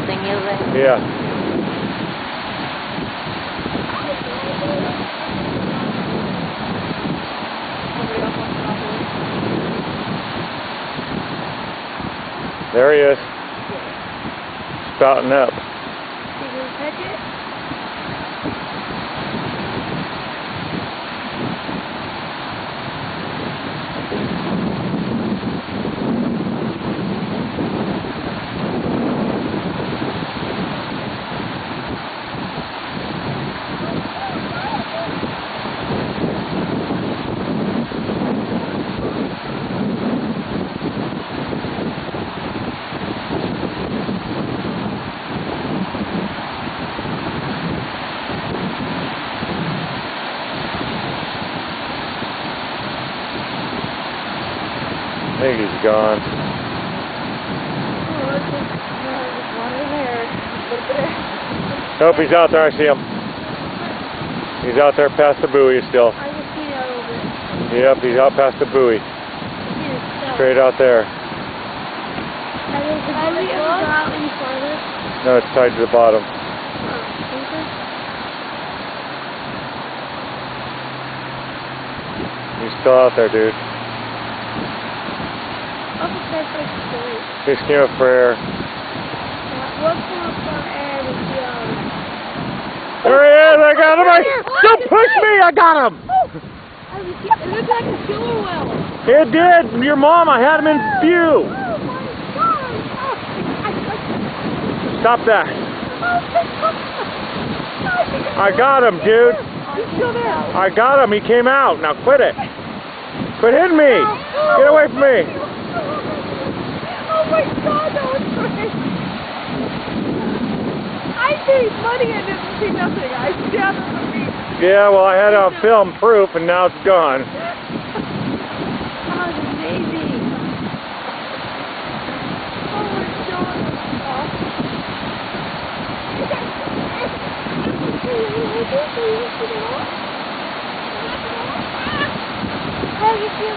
nothing, is it? Yeah. There he is. Spouting up. Did you catch it? I think he's gone. Nope, he's out there. I see him. He's out there past the buoy still. I just see that over there. Yep, he's out past the buoy. Straight out there. Have you ever go out any farther? No, it's tied to the bottom. He's still out there, dude. He's came up for air. There he is! I got him! Don't push me! I got him! It looked like a killer whale. It did! Your mom, I had him in view! Stop that! I got him, dude! I got him! He came out! Now quit it! Quit hitting me! Get away from me! Oh my God, that was great! I paid money and didn't see nothing. I down on the beach. Yeah, well, I had on film proof, and now it's gone. That was amazing. Oh my God. How do you feel?